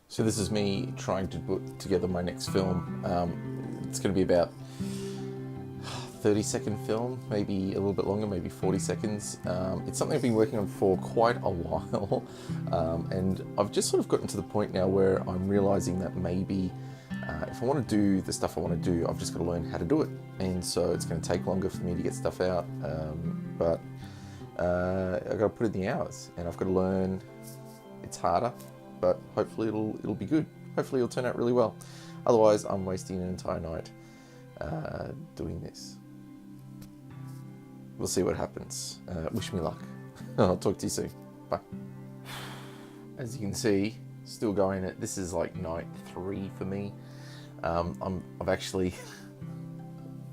So this is me trying to put together my next film. It's going to be about 30-second film, maybe a little bit longer, maybe 40 seconds. It's something I've been working on for quite a while, and I've just sort of gotten to the point now where I'm realizing that maybe if I want to do the stuff I want to do, I've just got to learn how to do it. And so it's going to take longer for me to get stuff out, but I've got to put in the hours, and I've got to learn. It's harder, but hopefully it'll be good. Hopefully it'll turn out really well. Otherwise, I'm wasting an entire night doing this. We'll see what happens. Wish me luck. I'll talk to you soon. Bye. As you can see, still going at this is like night 3 for me. I've actually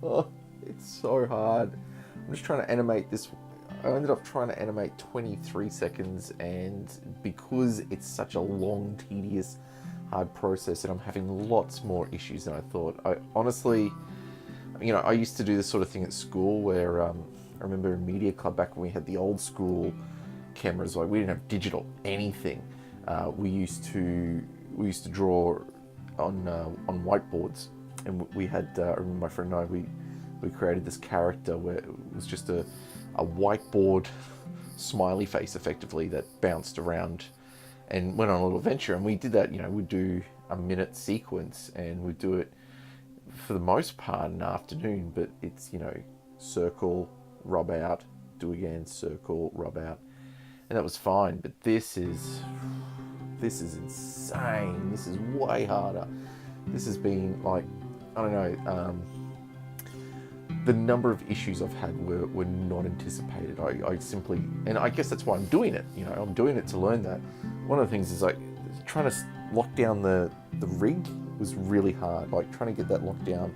oh, it's so hard. I'm just trying to animate this. I ended up trying to animate 23 seconds, and because it's such a long, tedious, hard process, and I'm having lots more issues than I thought. I honestly, I used to do this sort of thing at school where I remember in Media Club back when we had the old school cameras, like we didn't have digital anything. We used to draw on whiteboards, and we had I remember my friend and I we created this character where it was just a whiteboard smiley face effectively that bounced around and went on a little adventure. And we did that, we'd do a minute sequence, and we'd do it for the most part in the afternoon, but it's, circle, rub out, do again, circle, rub out. And that was fine, but this is insane. This is way harder. This has been like, I don't know, the number of issues I've had were not anticipated. I simply, and I guess that's why I'm doing it. I'm doing it to learn that. One of the things is like trying to lock down the rig was really hard. Like trying to get that locked down,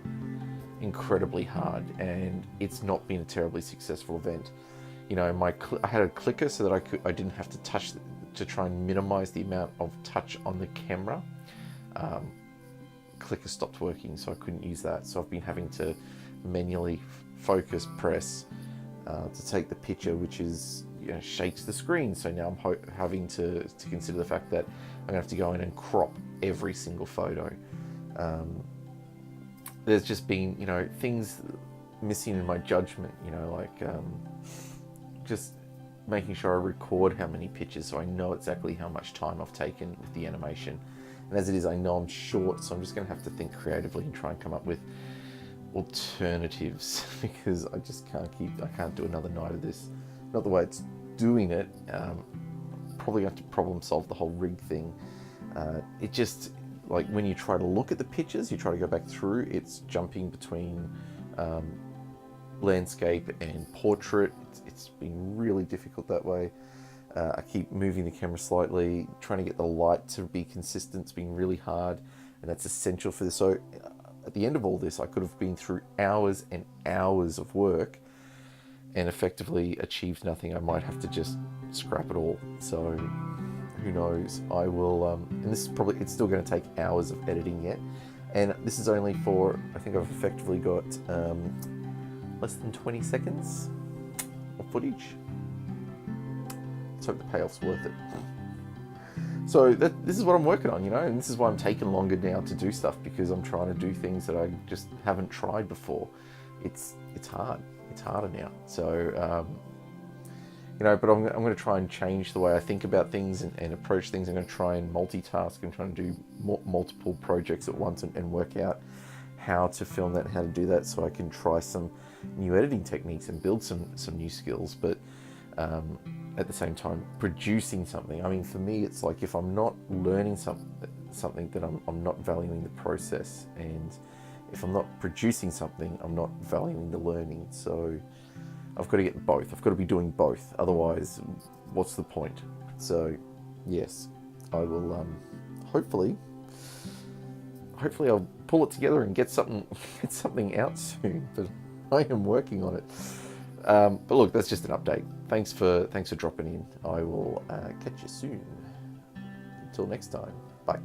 incredibly hard, and it's not been a terribly successful event. I had a clicker so that I didn't have to touch to try and minimize the amount of touch on the camera. Clicker stopped working, so I couldn't use that. So I've been having to manually focus press to take the picture, which is shakes the screen. So now I'm having to consider the fact that I'm gonna have to go in and crop every single photo. There's just been things missing in my judgment, just making sure I record how many pictures so I know exactly how much time I've taken with the animation. And as it is, I know I'm short, so I'm just going to have to think creatively and try and come up with alternatives because I just can't do another night of this. Not the way it's doing it. Probably have to problem solve the whole rig thing. It just, like when you try to look at the pictures, you try to go back through, it's jumping between landscape and portrait. It's been really difficult that way. I keep moving the camera slightly, trying to get the light to be consistent. It's been really hard, and that's essential for this. So at the end of all this, I could have been through hours and hours of work and effectively achieved nothing. I might have to just scrap it all. So who knows? I will, and this is it's still going to take hours of editing yet. And this is only for, I think I've effectively got less than 20 seconds of footage. Let's hope the payoff's worth it. So this is what I'm working on, and this is why I'm taking longer now to do stuff, because I'm trying to do things that I just haven't tried before. It's hard. It's harder now. So, but I'm going to try and change the way I think about things and approach things. I'm going to try and multitask and try and do multiple projects at once and work out how to film that and how to do that, so I can try some new editing techniques and build some new skills. But at the same time, producing something. I mean, for me, it's like if I'm not learning something, then I'm not valuing the process, and if I'm not producing something, I'm not valuing the learning. So I've got to get both. I've got to be doing both. Otherwise, what's the point? So yes, I will. Hopefully, I'll pull it together and get something out soon. But I am working on it. But look, that's just an update. Thanks for dropping in. I will catch you soon. Until next time. Bye.